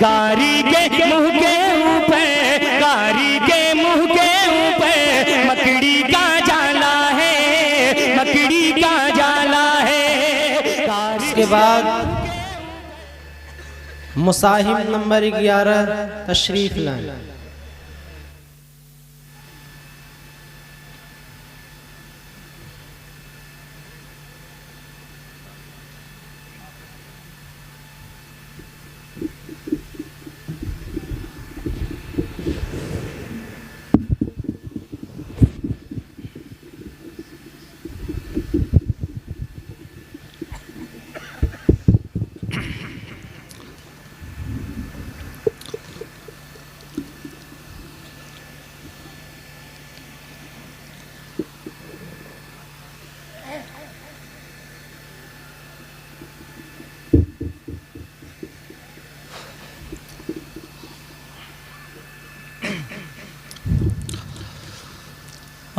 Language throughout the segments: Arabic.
गारी के मुंह के ऊपर, गारी के मुंह के ऊपर मकड़ी का जाला है, मकड़ी का जाला है। इसके बाद मुसाहिब नंबर 11 तशरीफ लाएं।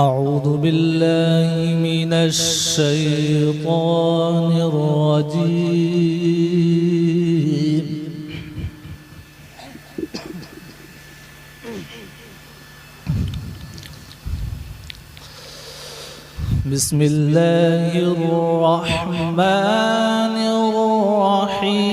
أعوذ بالله من الشيطان الرجيم. بسم الله الرحمن الرحيم.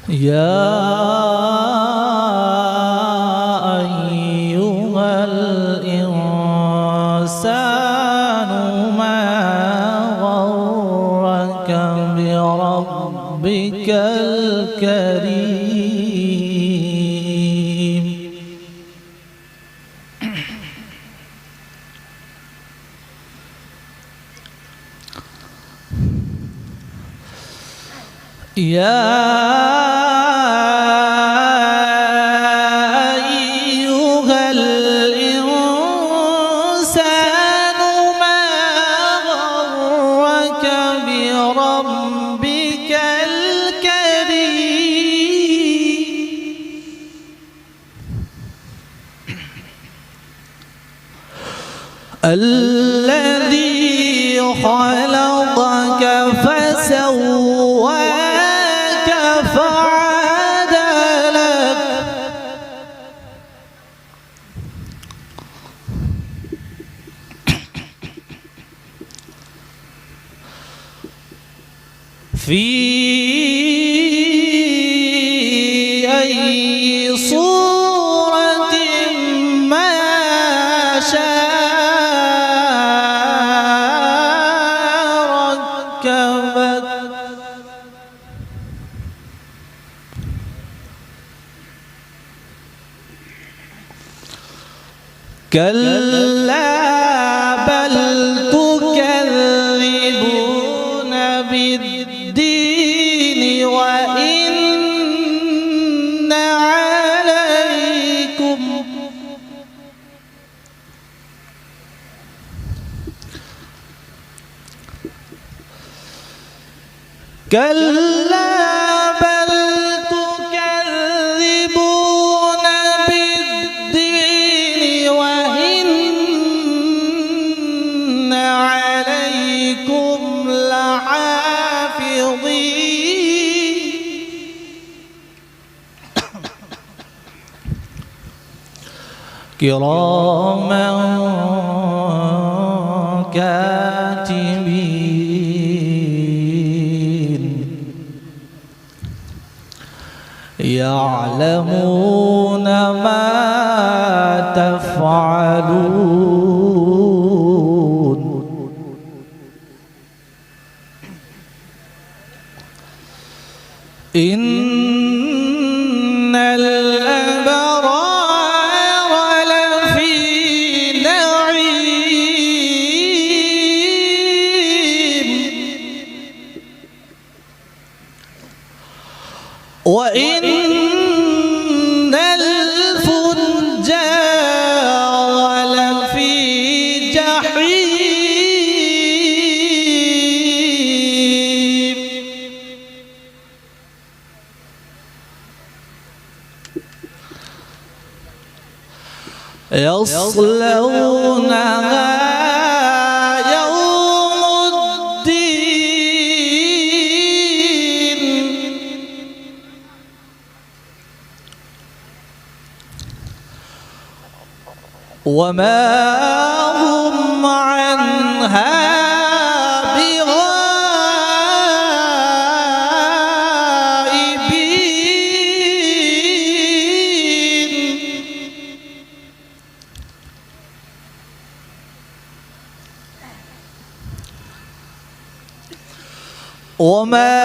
يا أيها الإنسان ما غرك بربك الكريم. يا أيها الإنسان ما غرك بربك الكريم. الذي خلقك فسواك فعدلك في أي صورة ما شاء ركبك. كلا بل تكذبون بالدين وإن عليكم كلا بل تكذبون بالدين وإن عليكم لحافظين كراما كاتبين يعلمون ما تفعلون. إن الأبرار لفي نعيم وإن الفجار يصلونها يوم الدين وما هم عنها وما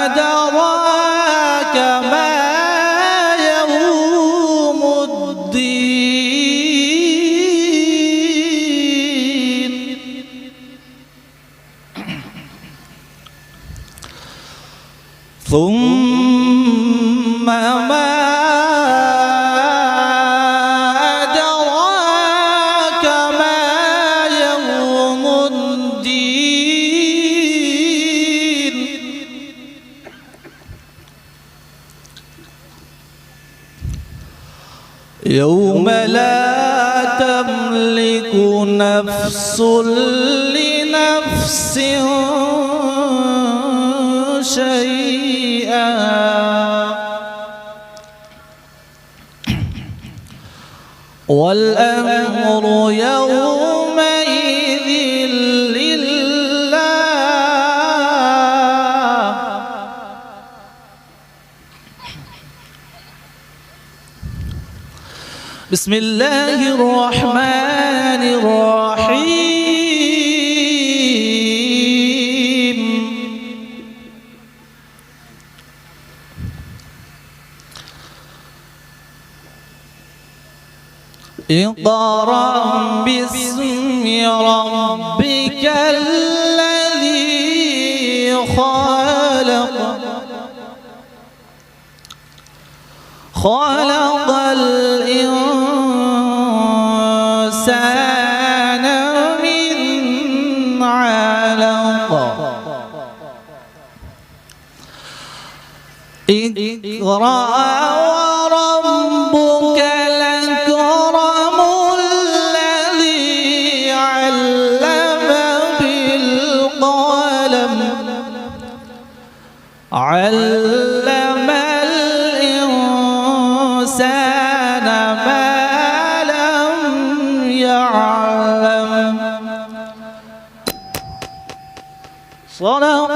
أدراك ما يوم الدين ثم ما أدراك ما يوم الدين يوم لا تملك نفس لنفس شيئا والأمر يومئذ لله بسم الله الرحمن الرحيم اقرأ باسم ربك الذي خلق خلق الإنسان من علق اقرأ وربك الأكرم الذي علم بالقلم علم الإنسان ما لم يعلم صدق